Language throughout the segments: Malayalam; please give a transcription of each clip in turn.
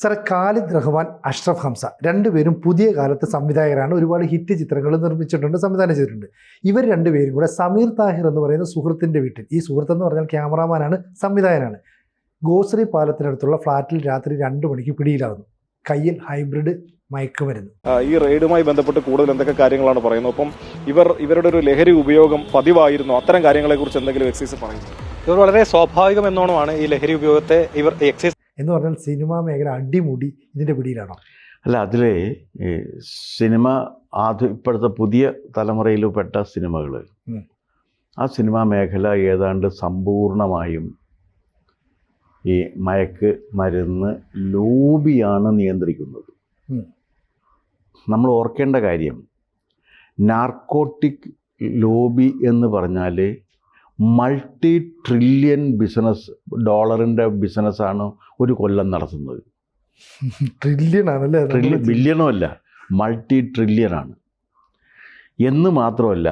സാറേ, ഖാലിദ് റഹ്മാൻ, അഷ്റഫ് ഹംസ രണ്ടുപേരും പുതിയ കാലത്ത് സംവിധായകരാണ്. ഒരുപാട് ഹിറ്റ് ചിത്രങ്ങൾ നിർമ്മിച്ചിട്ടുണ്ട്, സംവിധാനം ചെയ്തിട്ടുണ്ട്. ഇവർ രണ്ടുപേരും കൂടെ സമീർ താഹിർ എന്ന് പറയുന്ന സുഹൃത്തിൻ്റെ വീട്ടിൽ, ഈ സുഹൃത്തെന്ന് പറഞ്ഞാൽ ക്യാമറാമാനാണ്, സംവിധായകനാണ്, ഗോശ്രീ പാലത്തിനടുത്തുള്ള ഫ്ലാറ്റിൽ രാത്രി 2 മണിക്ക് പിടിയിലാവുന്നു. കയ്യിൽ ഹൈബ്രിഡ് മയക്കുമരുന്ന്. ഈ റെയ്ഡുമായി ബന്ധപ്പെട്ട് കൂടുതൽ എന്തൊക്കെ കാര്യങ്ങളാണ് പറയുന്നത്? അപ്പം ഇവരുടെ ഒരു ലഹരി ഉപയോഗം പതിവായിരുന്നു, അത്തരം കാര്യങ്ങളെക്കുറിച്ച് എന്തെങ്കിലും എക്സൈസ് പറയുന്നു? ഇവർ വളരെ സ്വാഭാവികം എന്നോണമാണ് ഈ ലഹരി ഉപയോഗത്തെ ഇവർ എക്സൈസ് എന്ന് പറഞ്ഞാൽ സിനിമാ മേഖല അടിമുടി ഇതിൻ്റെ പിടിയിലാണോ? അല്ല, അതിലെ സിനിമ ഇപ്പോഴത്തെ പുതിയ തലമുറയിൽപ്പെട്ട സിനിമകൾ, ആ സിനിമാ മേഖല ഏതാണ്ട് സമ്പൂർണമായും ഈ മയക്ക് മരുന്ന് ലോബിയാണ് നിയന്ത്രിക്കുന്നത്. നമ്മൾ ഓർക്കേണ്ട കാര്യം, നാർക്കോട്ടിക് ലോബി എന്ന് പറഞ്ഞാൽ മൾട്ടി ട്രില്യൺ ഡോളറിൻ്റെ ബിസിനസ്സാണ് ഒരു കൊല്ലം നടത്തുന്നത്. ട്രില്യൺ ആണല്ലേ? ബില്യണോ അല്ല, മൾട്ടി ട്രില്യനാണ്. എന്ന് മാത്രമല്ല,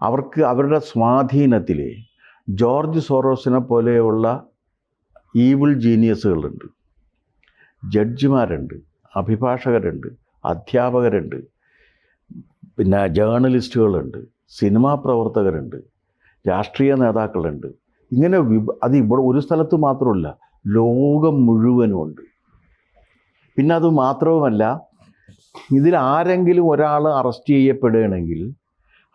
അവർക്ക് അവരുടെ സ്വാധീനത്തിൽ ജോർജ് സോറോസിനെ പോലെയുള്ള ഈവിൾ ജീനിയസുകളുണ്ട്, ജഡ്ജിമാരുണ്ട്, അഭിഭാഷകരുണ്ട്, അധ്യാപകരുണ്ട്, പിന്നെ ജേർണലിസ്റ്റുകളുണ്ട്, സിനിമാ പ്രവർത്തകരുണ്ട്, രാഷ്ട്രീയ നേതാക്കളുണ്ട്. ഇങ്ങനെ അത് ഇവിടെ ഒരു സ്ഥലത്ത് മാത്രമല്ല, ലോകം മുഴുവനുമുണ്ട്. പിന്നെ അത് മാത്രവുമല്ല, ഇതിൽ ആരെങ്കിലും ഒരാൾ അറസ്റ്റ് ചെയ്യപ്പെടുകയാണെങ്കിൽ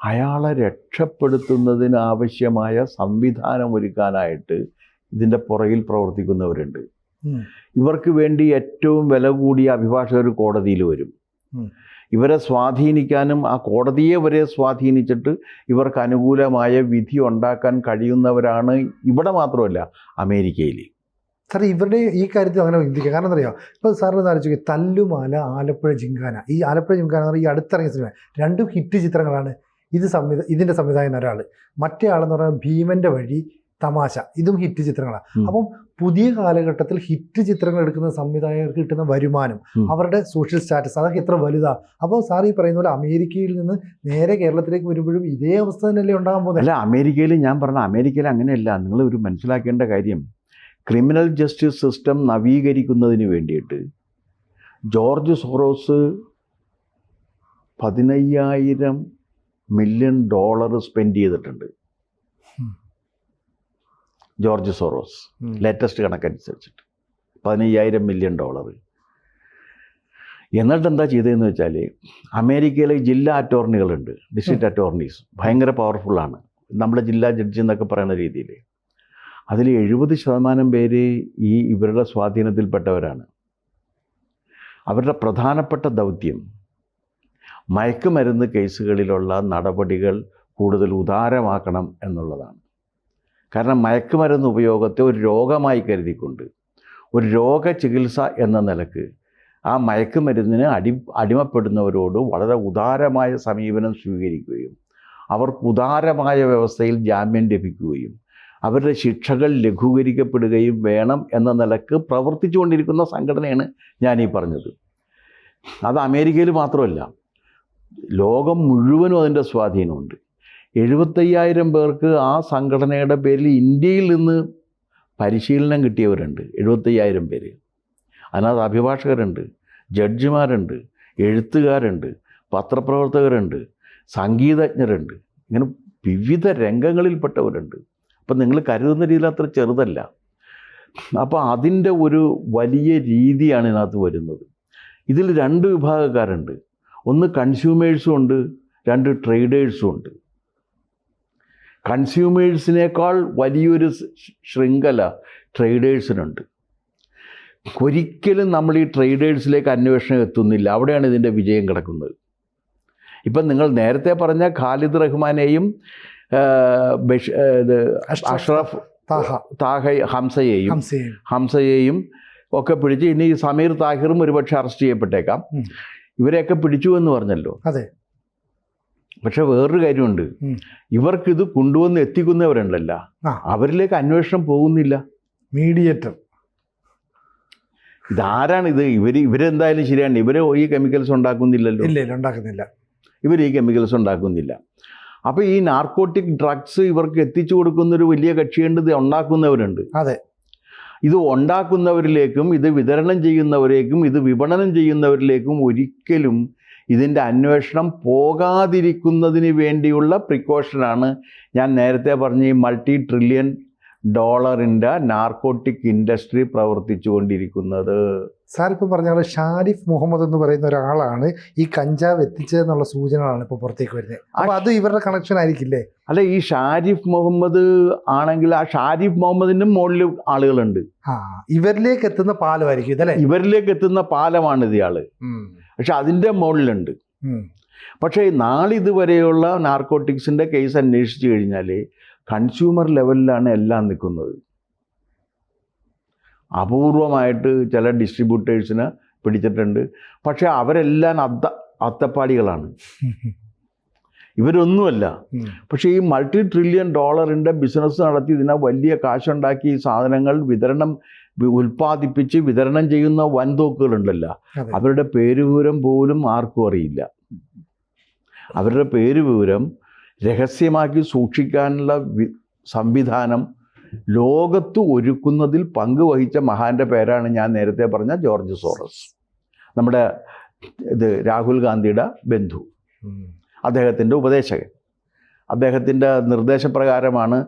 അയാളെ രക്ഷപ്പെടുത്തുന്നതിന് ആവശ്യമായ സംവിധാനം ഒരുക്കാനായിട്ട് ഇതിൻ്റെ പുറകിൽ പ്രവർത്തിക്കുന്നവരുണ്ട്. ഇവർക്ക് വേണ്ടി ഏറ്റവും വില കൂടിയ അഭിഭാഷകർ കോടതിയിൽ വരും. ഇവരെ സ്വാധീനിക്കാനും ആ കോടതിയെ വരെ സ്വാധീനിച്ചിട്ട് ഇവർക്ക് അനുകൂലമായ വിധി ഉണ്ടാക്കാൻ കഴിയുന്നവരാണ് ഇവിടെ മാത്രമല്ല, അമേരിക്കയിൽ. സാർ, ഇവരുടെ ഈ കാര്യത്തിൽ അങ്ങനെ ചിന്തിക്കുക. കാരണം എന്താ പറയുക, ഇപ്പോൾ സാറിന് ആലോചിക്കുക, തല്ലുമാല, ആലപ്പുഴ ജിങ്കാന. ഈ ആലപ്പുഴ ജിങ്കാന എന്ന് പറഞ്ഞാൽ ഈ അടുത്തിറങ്ങിയ സിനിമ, രണ്ടും ഹിറ്റ് ചിത്രങ്ങളാണ്. ഇതിൻ്റെ സംവിധായകൻ ഒരാൾ, മറ്റേ ആളെന്ന് പറഞ്ഞാൽ ഭീമൻ്റെ വഴി, തമാശ, ഇതും ഹിറ്റ് ചിത്രങ്ങളാണ്. അപ്പം പുതിയ കാലഘട്ടത്തിൽ ഹിറ്റ് ചിത്രങ്ങൾ എടുക്കുന്ന സംവിധായകർക്ക് കിട്ടുന്ന വരുമാനം, അവരുടെ സോഷ്യൽ സ്റ്റാറ്റസ്, അതൊക്കെ എത്ര വലുതാണ്. അപ്പോൾ സാർ ഈ പറയുന്ന പോലെ അമേരിക്കയിൽ നിന്ന് നേരെ കേരളത്തിലേക്ക് വരുമ്പോഴും ഇതേ അവസ്ഥ തന്നെയല്ലേ ഉണ്ടാകാൻ പോകുന്നത്? അല്ല, അമേരിക്കയിൽ ഞാൻ പറഞ്ഞ അമേരിക്കയിൽ അങ്ങനെയല്ല. നിങ്ങൾ ഒരു മനസ്സിലാക്കേണ്ട കാര്യം, ക്രിമിനൽ ജസ്റ്റിസ് സിസ്റ്റം നവീകരിക്കുന്നതിന് വേണ്ടിയിട്ട് ജോർജ് സോറോസ് $15,000 മില്യൺ സ്പെൻഡ് ചെയ്തിട്ടുണ്ട്. ജോർജ് സോറോസ് ലേറ്റസ്റ്റ് കണക്കനുസരിച്ചിട്ട് $15,000 മില്യൺ. എന്നിട്ട് എന്താ ചെയ്തതെന്ന് വെച്ചാൽ, അമേരിക്കയിലെ ജില്ലാ അറ്റോർണികളുണ്ട്, ഡിസ്ട്രിക്റ്റ് അറ്റോർണീസ്, ഭയങ്കര പവർഫുള്ളാണ്, നമ്മുടെ ജില്ലാ ജഡ്ജി എന്നൊക്കെ പറയുന്ന രീതിയിൽ. അതിൽ 70% പേര് ഇവരുടെ സ്വാധീനത്തിൽപ്പെട്ടവരാണ്. അവരുടെ പ്രധാനപ്പെട്ട ദൗത്യം മയക്കുമരുന്ന് കേസുകളിലുള്ള നടപടികൾ കൂടുതൽ ഉദാരമാക്കണം എന്നുള്ളതാണ്. കാരണം മയക്കുമരുന്ന് ഉപയോഗത്തെ ഒരു രോഗമായി കരുതിക്കൊണ്ട് ഒരു രോഗചികിത്സ എന്ന നിലക്ക് ആ മയക്കുമരുന്നിന് അടിമപ്പെടുന്നവരോട് വളരെ ഉദാരമായ സമീപനം സ്വീകരിക്കുകയും അവർക്ക് ഉദാരമായ വ്യവസ്ഥയിൽ ജാമ്യം ലഭിക്കുകയും അവരുടെ ശിക്ഷകൾ ലഘൂകരിക്കപ്പെടുകയും വേണം എന്ന നിലക്ക് പ്രവർത്തിച്ചുകൊണ്ടിരിക്കുന്ന സംഘടനയാണ് ഞാനീ പറഞ്ഞത്. അത് അമേരിക്കയിൽ മാത്രമല്ല, ലോകം മുഴുവനും അതിൻ്റെ സ്വാധീനമുണ്ട്. 75,000 പേർക്ക് ആ സംഘടനയുടെ പേരിൽ ഇന്ത്യയിൽ നിന്ന് പരിശീലനം കിട്ടിയവരുണ്ട്. 75,000 പേര്. അതിനകത്ത് അഭിഭാഷകരുണ്ട്, ജഡ്ജിമാരുണ്ട്, എഴുത്തുകാരുണ്ട്, പത്രപ്രവർത്തകരുണ്ട്, സംഗീതജ്ഞരുണ്ട്, ഇങ്ങനെ വിവിധ രംഗങ്ങളിൽപ്പെട്ടവരുണ്ട്. അപ്പം നിങ്ങൾ കരുതുന്ന രീതിയിൽ അത്ര ചെറുതല്ല. അപ്പോൾ അതിൻ്റെ ഒരു വലിയ രീതിയാണ് ഇതിനകത്ത് വരുന്നത്. ഇതിൽ 2 വിഭാഗക്കാരുണ്ട്. ഒന്ന് കൺസ്യൂമേഴ്സും ഉണ്ട്, 2 ട്രേഡേഴ്സും ഉണ്ട്. കൺസ്യൂമേഴ്സിനേക്കാൾ വലിയൊരു ശൃംഖല ട്രേഡേഴ്സിനുണ്ട്. ഒരിക്കലും നമ്മൾ ഈ ട്രേഡേഴ്സിലേക്ക് അന്വേഷണം എത്തുന്നില്ല. അവിടെയാണ് ഇതിൻ്റെ വിജയം കിടക്കുന്നത്. ഇപ്പം നിങ്ങൾ നേരത്തെ പറഞ്ഞ ഖാലിദ് റഹ്മാനെയും അഷ്റഫ് ഹംസയെയും ഒക്കെ പിടിച്ച്, ഇനി സമീർ താഹിറും ഒരുപക്ഷെ അറസ്റ്റ് ചെയ്യപ്പെട്ടേക്കാം. ഇവരെയൊക്കെ പിടിച്ചു എന്ന് പറഞ്ഞല്ലോ. അതെ. പക്ഷെ വേറൊരു കാര്യമുണ്ട്, ഇവർക്കിത് കൊണ്ടുവന്ന് എത്തിക്കുന്നവരുണ്ടല്ല, അവരിലേക്ക് അന്വേഷണം പോകുന്നില്ല. മീഡിയേറ്റർ ഇതാരാണിത്? ഇവരെന്തായാലും ശരിയാണ്, ഇവർ ഈ കെമിക്കൽസ് ഉണ്ടാക്കുന്നില്ലല്ലോ. ഇല്ല, ഉണ്ടാക്കുന്നില്ല. ഇവർ ഈ കെമിക്കൽസ് ഉണ്ടാക്കുന്നില്ല. അപ്പോൾ ഈ നാർക്കോട്ടിക് ഡ്രഗ്സ് ഇവർക്ക് എത്തിച്ചു കൊടുക്കുന്നൊരു വലിയ കക്ഷിയുണ്ട്, ഇത് ഉണ്ടാക്കുന്നവരുണ്ട്. അതെ. ഇത് ഉണ്ടാക്കുന്നവരിലേക്കും ഇത് വിതരണം ചെയ്യുന്നവരേക്കും ഇത് വിപണനം ചെയ്യുന്നവരിലേക്കും ഒരിക്കലും ഇതിൻ്റെ അന്വേഷണം പോകാതിരിക്കുന്നതിന് വേണ്ടിയുള്ള പ്രിക്കോഷനാണ് ഞാൻ നേരത്തെ പറഞ്ഞ ഈ $multi-trillion നാർക്കോട്ടിക് ഇൻഡസ്ട്രി പ്രവർത്തിച്ചു കൊണ്ടിരിക്കുന്നത്. സാർ ഇപ്പം പറഞ്ഞ പോലെ ഷാരിഫ് മുഹമ്മദ് എന്ന് പറയുന്ന ഒരാളാണ് ഈ കഞ്ചാവ് എത്തിച്ചതെന്നുള്ള സൂചനകളാണ് ഇപ്പോൾ പുറത്തേക്ക് വരുന്നത്. അപ്പോൾ അത് ഇവരുടെ കണക്ഷൻ ആയിരിക്കില്ലേ? അല്ല, ഈ ഷാരിഫ് മുഹമ്മദ് ആണെങ്കിൽ ആ ഷാരിഫ് മുഹമ്മദിൻ്റെ മുകളിൽ ആളുകളുണ്ട്. ഇവരിലേക്ക് എത്തുന്ന പാലമായിരിക്കും ഇതല്ലേ? ഇവരിലേക്ക് എത്തുന്ന പാലമാണ് ഇയാള്. പക്ഷെ അതിൻ്റെ മുകളിലുണ്ട്. പക്ഷേ നാളിതുവരെയുള്ള നാർക്കോട്ടിക്സിൻ്റെ കേസ് അന്വേഷിച്ചു കഴിഞ്ഞാൽ കൺസ്യൂമർ ലെവലിലാണ് എല്ലാം നിൽക്കുന്നത്. അപൂർവമായിട്ട് ചില ഡിസ്ട്രിബ്യൂട്ടേഴ്സിനെ പിടിച്ചിട്ടുണ്ട്. പക്ഷെ അവരെല്ലാം അത്തപ്പാടികളാണ്, ഇവരൊന്നുമല്ല. പക്ഷേ ഈ $multi-trillion ബിസിനസ് നടത്തി ഇതിനെ വലിയ കാശുണ്ടാക്കി ഈ സാധനങ്ങൾ ഉൽപ്പാദിപ്പിച്ച് വിതരണം ചെയ്യുന്ന വൻതോക്കുകളുണ്ടല്ലോ, അവരുടെ പേരുവിവരം പോലും ആർക്കും അറിയില്ല. അവരുടെ പേരുവിവരം രഹസ്യമാക്കി സൂക്ഷിക്കാനുള്ള സംവിധാനം ലോകത്ത് ഒരുക്കുന്നതിൽ പങ്കുവഹിച്ച മഹാൻ്റെ പേരാണ് ഞാൻ നേരത്തെ പറഞ്ഞ ജോർജ് സോറസ്. നമ്മുടെ രാഹുൽ ഗാന്ധിയുടെ ബന്ധു, അദ്ദേഹത്തിൻ്റെ ഉപദേശകൻ. അദ്ദേഹത്തിൻ്റെ നിർദ്ദേശപ്രകാരമാണ്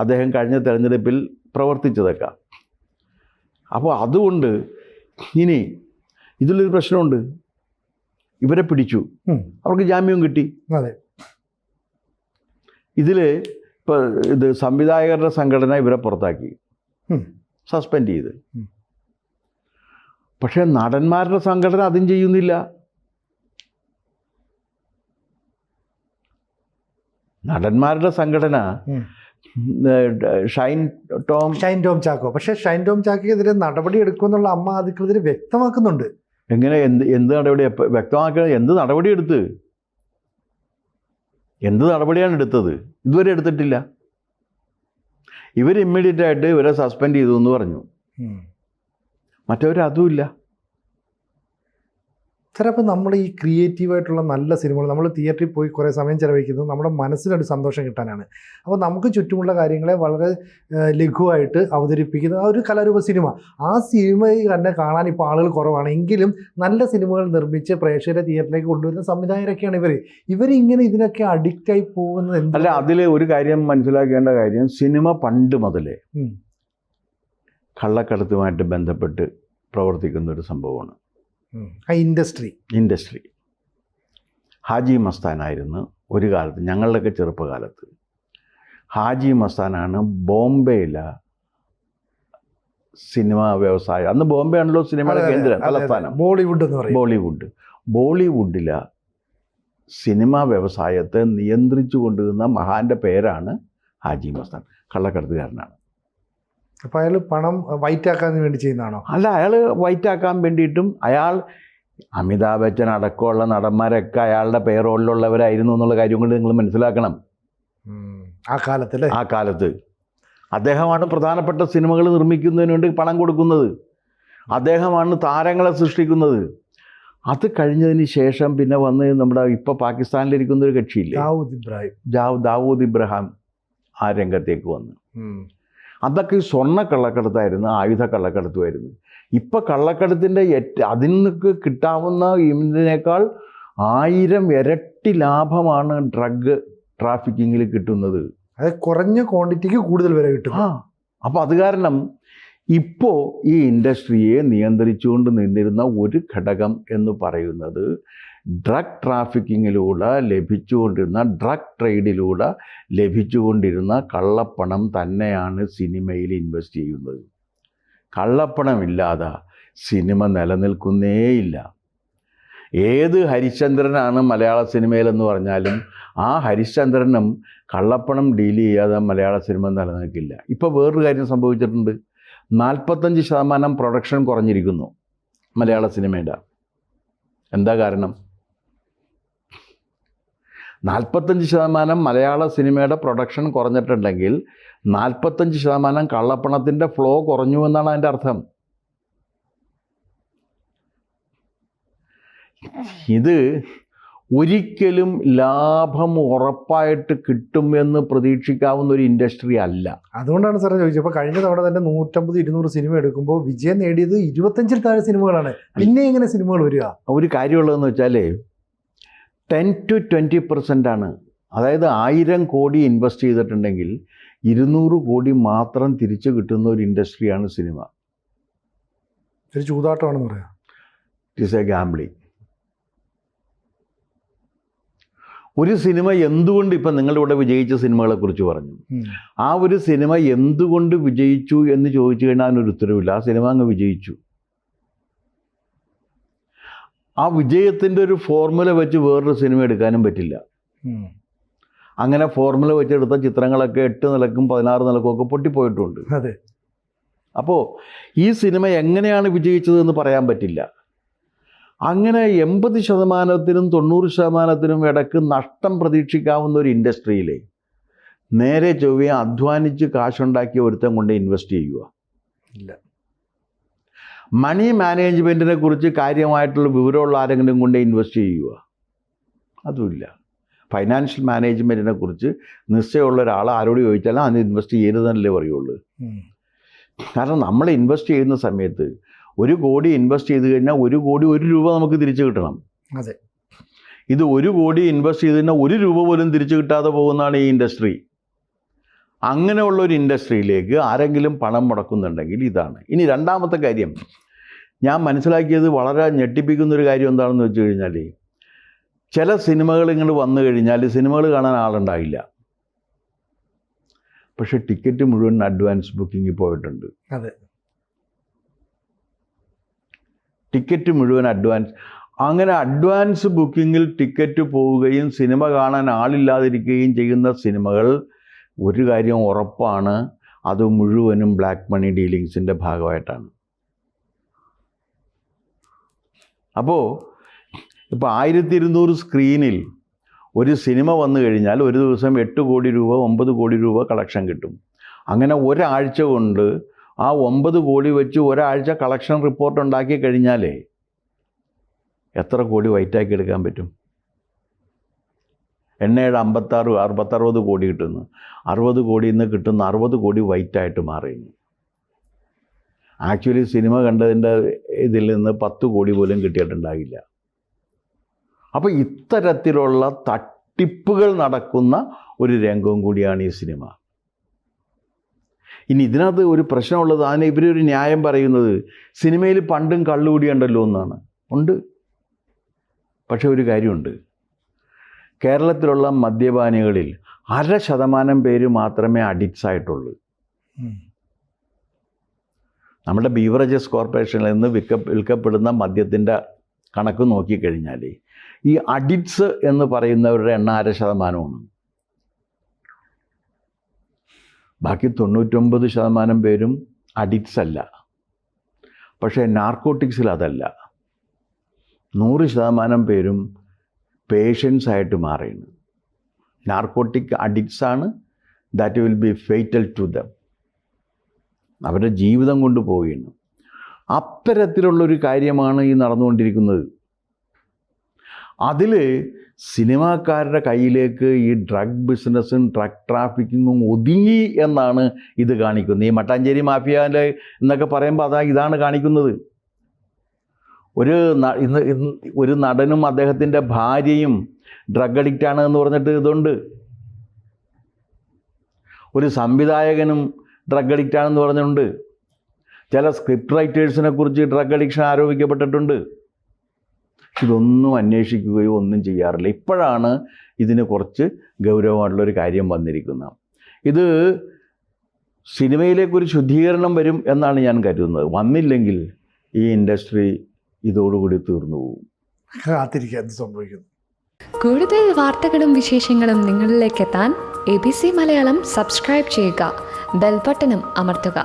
അദ്ദേഹം കഴിഞ്ഞ തെരഞ്ഞെടുപ്പിൽ പ്രവർത്തിച്ചതൊക്കെ. അപ്പോൾ അതുകൊണ്ട് ഇനി ഇതിലൊരു പ്രശ്നമുണ്ട്. ഇവരെ പിടിച്ചു, അവർക്ക് ജാമ്യം കിട്ടി. അതെ. ഇതിൽ ഇപ്പോൾ സംവിധായകരുടെ സംഘടന ഇവരെ പുറത്താക്കി, സസ്പെൻഡ് ചെയ്ത്. പക്ഷേ നടന്മാരുടെ സംഘടന അതും ചെയ്യുന്നില്ല. നടന്മാരുടെ സംഘടന ഷൈൻ ടോം ചാക്കോ, പക്ഷേ ഷൈൻ ടോം ചാക്കോക്കെതിരെ നടപടി എടുക്കുമെന്നുള്ള അമ്മ അധികൃതർ വ്യക്തമാക്കുന്നുണ്ട്. എങ്ങനെ? എന്ത് നടപടി വ്യക്തമാക്കണം? എന്ത് നടപടി എടുത്ത്? എന്ത് നടപടിയാണ് എടുത്തത്? ഇതുവരെ എടുത്തിട്ടില്ല. ഇവർ ഇമ്മീഡിയറ്റ് ആയിട്ട് ഇവരെ സസ്പെൻഡ് ചെയ്തു എന്ന് പറഞ്ഞു. മറ്റവർ അതുമില്ല. ചിലപ്പോൾ നമ്മൾ ഈ ക്രിയേറ്റീവായിട്ടുള്ള നല്ല സിനിമകൾ നമ്മൾ തിയേറ്ററിൽ പോയി കുറേ സമയം ചിലവഴിക്കുന്നത് നമ്മുടെ മനസ്സിനൊരു സന്തോഷം കിട്ടാനാണ്. അപ്പോൾ നമുക്ക് ചുറ്റുമുള്ള കാര്യങ്ങളെ വളരെ ലഘുവായിട്ട് അവതരിപ്പിക്കുന്ന ഒരു കലാരൂപ സിനിമ, ആ സിനിമയിൽ തന്നെ കാണാൻ ഇപ്പോൾ ആളുകൾ കുറവാണ്. എങ്കിലും നല്ല സിനിമകൾ നിർമ്മിച്ച് പ്രേക്ഷകരെ തിയേറ്ററിലേക്ക് കൊണ്ടുവരുന്ന സംവിധായകരൊക്കെയാണ് ഇവരിങ്ങനെ ഇതിനൊക്കെ അഡിക്റ്റായി പോകുന്നത്. അല്ല, അതിൽ ഒരു കാര്യം മനസ്സിലാക്കേണ്ട കാര്യം, സിനിമ പണ്ട് മുതലേ കള്ളക്കടത്തുമായിട്ട് ബന്ധപ്പെട്ട് പ്രവർത്തിക്കുന്ന ഒരു സംഭവമാണ്. ഇൻഡസ്ട്രി ഹാജി മസ്താനായിരുന്നു ഒരു കാലത്ത്, ഞങ്ങളുടെയൊക്കെ ചെറുപ്പകാലത്ത്. ഹാജി മസ്താനാണ് ബോംബെയിലെ സിനിമ വ്യവസായം. അന്ന് ബോംബെ ആണല്ലോ സിനിമയുടെ കേന്ദ്രം, തലസ്ഥാനം. ബോളിവുഡ് എന്ന് പറയും. ബോളിവുഡിലെ സിനിമാ വ്യവസായത്തെ നിയന്ത്രിച്ചു കൊണ്ടുവന്ന മഹാന്റെ പേരാണ് ഹാജി മസ്താൻ. കള്ളക്കടത്തുകാരനാണ്. അപ്പോൾ അയാൾ പണം വൈറ്റാക്കാൻ വേണ്ടി ചെയ്യുന്നതാണോ? അല്ല, അയാൾ വൈറ്റാക്കാൻ വേണ്ടിയിട്ടും അമിതാഭ് ബച്ചൻ അടക്കമുള്ള നടന്മാരൊക്കെ അയാളുടെ പേരോളിലുള്ളവരായിരുന്നു എന്നുള്ള കാര്യം കൊണ്ട് നിങ്ങൾ മനസ്സിലാക്കണം. ആ കാലത്ത് അദ്ദേഹമാണ് പ്രധാനപ്പെട്ട സിനിമകൾ നിർമ്മിക്കുന്നതിന് വേണ്ടി പണം കൊടുക്കുന്നത്. അദ്ദേഹമാണ് താരങ്ങളെ സൃഷ്ടിക്കുന്നത്. അത് കഴിഞ്ഞതിന് ശേഷം പിന്നെ വന്ന് നമ്മുടെ ഇപ്പോൾ പാകിസ്ഥാനിലിരിക്കുന്ന ഒരു കക്ഷിയില്ലേ, ദാവൂദ് ഇബ്രാഹിം, ആ രംഗത്തേക്ക് വന്നു. അതൊക്കെ ഈ സ്വർണ്ണ കള്ളക്കടത്തായിരുന്നു, ആയുധ കള്ളക്കടത്തുമായിരുന്നു. ഇപ്പം കള്ളക്കടത്തിൻ്റെ അതിൽ നിന്നൊക്കെ കിട്ടാവുന്ന ഇതിനേക്കാൾ 1000 ഇരട്ടി ലാഭമാണ് ഡ്രഗ് ട്രാഫിക്കിങ്ങിൽ കിട്ടുന്നത്. അത് കുറഞ്ഞ ക്വാണ്ടിറ്റിക്ക് കൂടുതൽ വില കിട്ടും. അപ്പോൾ അത് കാരണം ഇപ്പോൾ ഈ ഇൻഡസ്ട്രിയെ നിയന്ത്രിച്ചുകൊണ്ട് നിന്നിരുന്ന ഒരു ഘടകം എന്ന് പറയുന്നത് ഡ്രഗ് ട്രാഫിക്കിങ്ങിലൂടെ ലഭിച്ചുകൊണ്ടിരുന്ന, ഡ്രഗ് ട്രേഡിലൂടെ ലഭിച്ചുകൊണ്ടിരുന്ന കള്ളപ്പണം തന്നെയാണ് സിനിമയിൽ ഇൻവെസ്റ്റ് ചെയ്യുന്നത്. കള്ളപ്പണമില്ലാതെ സിനിമ നിലനിൽക്കുന്നേയില്ല. ഏത് ഹരിശ്ചന്ദ്രനാണ് മലയാള സിനിമയിലെന്ന് പറഞ്ഞാലും ആ ഹരിശ്ചന്ദ്രനും കള്ളപ്പണം ഡീൽ ചെയ്യാതെ മലയാള സിനിമ നിലനിൽക്കില്ല. ഇപ്പോൾ വേറൊരു കാര്യം സംഭവിച്ചിട്ടുണ്ട്. 45% പ്രൊഡക്ഷൻ കുറഞ്ഞിരിക്കുന്നു മലയാള സിനിമയുടെ. എന്താ കാരണം? 45% മലയാള സിനിമയുടെ പ്രൊഡക്ഷൻ കുറഞ്ഞിട്ടുണ്ടെങ്കിൽ 45% കള്ളപ്പണത്തിൻ്റെ ഫ്ലോ കുറഞ്ഞു എന്നാണ് അതിൻ്റെ അർത്ഥം. ഇത് ഒരിക്കലും ലാഭം ഉറപ്പായിട്ട് കിട്ടുമെന്ന് പ്രതീക്ഷിക്കാവുന്ന ഒരു ഇൻഡസ്ട്രി അല്ല. അതുകൊണ്ടാണ് സാറേ ചോദിച്ചത്. അപ്പോൾ കഴിഞ്ഞ തവണ തന്നെ 150-200 സിനിമ എടുക്കുമ്പോൾ വിജയം നേടിയത് 25-ൽ താഴെ സിനിമകളാണ്. പിന്നെ എങ്ങനെ സിനിമകൾ വരിക? ഒരു കാര്യമുള്ളതെന്ന് വെച്ചാൽ 10 to 20% ആണ്. അതായത് 1000 കോടി ഇൻവെസ്റ്റ് ചെയ്തിട്ടുണ്ടെങ്കിൽ 200 കോടി മാത്രം തിരിച്ചു കിട്ടുന്ന ഒരു ഇൻഡസ്ട്രിയാണ് സിനിമ. ഒരു ചൂതാട്ടമാണെന്ന് പറയാം. It is A gambling. ഒരു സിനിമ എന്തുകൊണ്ട്, ഇപ്പം നിങ്ങളിവിടെ വിജയിച്ച സിനിമകളെക്കുറിച്ച് പറഞ്ഞു, ആ ഒരു സിനിമ എന്തുകൊണ്ട് വിജയിച്ചു എന്ന് ചോദിച്ചു കഴിഞ്ഞാൽ അതിനൊരു ഉത്തരവില്ല. ആ സിനിമ അങ്ങ് വിജയിച്ചു. ആ വിജയത്തിൻ്റെ ഒരു ഫോർമുല വെച്ച് വേറൊരു സിനിമ എടുക്കാനും പറ്റില്ല. അങ്ങനെ ഫോർമുല വെച്ചെടുത്ത ചിത്രങ്ങളൊക്കെ 8 നിലക്കും 16 നിലക്കും ഒക്കെ പൊട്ടിപ്പോയിട്ടുണ്ട്. അതെ. അപ്പോൾ ഈ സിനിമ എങ്ങനെയാണ് വിജയിച്ചതെന്ന് പറയാൻ പറ്റില്ല. അങ്ങനെ 80%-നും 90%-നും ഇടയ്ക്ക് നഷ്ടം പ്രതീക്ഷിക്കാവുന്ന ഒരു ഇൻഡസ്ട്രിയിൽ നേരെ ചൊവ്വയെ അധ്വാനിച്ച് കാശുണ്ടാക്കിയ ഒരുത്തം കൊണ്ട് ഇൻവെസ്റ്റ് ചെയ്യുക ഇല്ല. മണി മാനേജ്മെൻറ്റിനെ കുറിച്ച് കാര്യമായിട്ടുള്ള വിവരമുള്ള ആരെങ്കിലും കൊണ്ട് ഇൻവെസ്റ്റ് ചെയ്യുക അതുമില്ല. ഫൈനാൻഷ്യൽ മാനേജ്മെൻറ്റിനെ കുറിച്ച് നിശ്ചയമുള്ള ഒരാൾ ആരോട് ചോദിച്ചാലും അതിന് ഇൻവെസ്റ്റ് ചെയ്യരുതെന്നല്ലേ പറയുള്ളൂ. കാരണം നമ്മൾ ഇൻവെസ്റ്റ് ചെയ്യുന്ന സമയത്ത് 1 കോടി ഇൻവെസ്റ്റ് ചെയ്ത് കഴിഞ്ഞാൽ 1 കോടി 1 രൂപ നമുക്ക് തിരിച്ചു കിട്ടണം. അതെ. ഇത് 1 കോടി ഇൻവെസ്റ്റ് ചെയ്ത് കഴിഞ്ഞാൽ 1 രൂപ പോലും തിരിച്ചു കിട്ടാതെ പോകുന്നതാണ് ഈ ഇൻഡസ്ട്രി. അങ്ങനെയുള്ള ഒരു ഇൻഡസ്ട്രിയിലേക്ക് ആരെങ്കിലും പണം മുടക്കുന്നുണ്ടെങ്കിൽ ഇതാണ്. ഇനി രണ്ടാമത്തെ കാര്യം ഞാൻ മനസ്സിലാക്കിയത് വളരെ ഞെട്ടിപ്പിക്കുന്നൊരു കാര്യം എന്താണെന്ന് വെച്ച് കഴിഞ്ഞാൽ, ചില സിനിമകൾ ഇങ്ങനെ വന്നു കഴിഞ്ഞാൽ സിനിമകൾ കാണാൻ ആളുണ്ടാവില്ല, പക്ഷെ ടിക്കറ്റ് മുഴുവൻ അഡ്വാൻസ് ബുക്കിങ്ങിൽ പോയിട്ടുണ്ട്. അതെ. ടിക്കറ്റ് മുഴുവൻ അഡ്വാൻസ്. അങ്ങനെ അഡ്വാൻസ് ബുക്കിങ്ങിൽ ടിക്കറ്റ് പോവുകയും സിനിമ കാണാൻ ആളില്ലാതിരിക്കുകയും ചെയ്യുന്ന സിനിമകൾ ഒരു കാര്യം ഉറപ്പാണ്, അത് മുഴുവനും ബ്ലാക്ക് മണി ഡീലിങ്സിൻ്റെ ഭാഗമായിട്ടാണ്. അപ്പോൾ ഇപ്പോൾ 1200 സ്ക്രീനിൽ ഒരു സിനിമ വന്നു കഴിഞ്ഞാൽ ഒരു ദിവസം 8 കോടി രൂപ 9 കോടി രൂപ കളക്ഷൻ കിട്ടും. അങ്ങനെ ഒരാഴ്ച കൊണ്ട് ആ 9 കോടി വെച്ച് ഒരാഴ്ച കളക്ഷൻ റിപ്പോർട്ട് ഉണ്ടാക്കി കഴിഞ്ഞാലേ എത്ര കോടി വൈറ്റാക്കി എടുക്കാൻ പറ്റും? എണ്ണയുടെ 56-60 കോടി കിട്ടുന്നു. 60 കോടിയിൽ നിന്ന് കിട്ടുന്ന 60 കോടി വൈറ്റായിട്ട് മാറിയിരുന്നു. ആക്ച്വലി സിനിമ കണ്ടതിൻ്റെ ഇതിൽ നിന്ന് 10 കോടി പോലും കിട്ടിയിട്ടുണ്ടാകില്ല. അപ്പോൾ ഇത്തരത്തിലുള്ള തട്ടിപ്പുകൾ നടക്കുന്ന ഒരു രംഗവും കൂടിയാണ് ഈ സിനിമ. ഇനി ഇതിനകത്ത് ഒരു പ്രശ്നമുള്ളത്, അതിന് ഇവരൊരു ന്യായം പറയുന്നത് സിനിമയിൽ പണ്ടും കള്ളുകൂടിയുണ്ടല്ലോ എന്നാണ്. ഉണ്ട്. പക്ഷെ ഒരു കാര്യമുണ്ട്, കേരളത്തിലുള്ള മദ്യപാനികളിൽ 0.5% പേര് മാത്രമേ അഡിക്ട്സ് ആയിട്ടുള്ളൂ. നമ്മുടെ ബീവറേജസ് കോർപ്പറേഷനിൽ നിന്ന് വിൽക്കപ്പെടുന്ന മദ്യത്തിൻ്റെ കണക്ക് നോക്കിക്കഴിഞ്ഞാൽ ഈ അഡിക്ട്സ് എന്ന് പറയുന്നവരുടെ എണ്ണം 0.5%. ബാക്കി 99% പേരും അഡിക്ട്സ് അല്ല. പക്ഷേ നാർക്കോട്ടിക്സിൽ അതല്ല. 100% പേരും പേഷ്യൻസ് ആയിട്ട് മാറിയാണ്. നാർക്കോട്ടിക് അഡിക്ട്സ് ആണ്. That will be fatal to them. അവരുടെ ജീവിതം കൊണ്ട് പോവുകയാണ്. അത്തരത്തിലുള്ളൊരു കാര്യമാണ് ഈ നടന്നുകൊണ്ടിരിക്കുന്നത്. അതിൽ സിനിമാക്കാരുടെ കയ്യിലേക്ക് ഈ ഡ്രഗ് ബിസിനസ്സും ഡ്രഗ് ട്രാഫിക്കിങ്ങും ഒതുങ്ങി എന്നാണ് ഇത് കാണിക്കുന്നത്. ഈ മട്ടാഞ്ചേരി മാഫിയ എന്നൊക്കെ പറയുമ്പോൾ ഇതാണ് കാണിക്കുന്നത്. ഒരു നടനും അദ്ദേഹത്തിൻ്റെ ഭാര്യയും ഡ്രഗ് അഡിക്റ്റാണ് എന്ന് പറഞ്ഞിട്ട് ഇതുണ്ട്. ഒരു സംവിധായകനും ഡ്രഗ് അഡിക്റ്റാണെന്ന് പറഞ്ഞിട്ടുണ്ട്. ചില സ്ക്രിപ്റ്റ് റൈറ്റേഴ്സിനെ കുറിച്ച് ഡ്രഗ് അഡിക്ഷൻ ആരോപിക്കപ്പെട്ടിട്ടുണ്ട്. ഇതൊന്നും അന്വേഷിക്കുകയോ ഒന്നും ചെയ്യാറില്ല. ഇപ്പോഴാണ് ഇതിന് കുറച്ച് ഗൗരവമായിട്ടുള്ളൊരു കാര്യം വന്നിരിക്കുന്നത്. ഇത് സിനിമയിലേക്കൊരു ശുദ്ധീകരണം വരും എന്നാണ് ഞാൻ കരുതുന്നത്. വന്നില്ലെങ്കിൽ ഈ ഇൻഡസ്ട്രി ഇതോടുകൂടി തീർന്നു പോകും. കാത്തിരിക്കാൻ സംഭവിക്കുന്നു. കൂടുതൽ വാർത്തകളും വിശേഷങ്ങളും നിങ്ങളിലേക്ക് എത്താൻ ABC മലയാളം സബ്സ്ക്രൈബ് ചെയ്യുക, ബെൽബട്ടനും അമർത്തുക.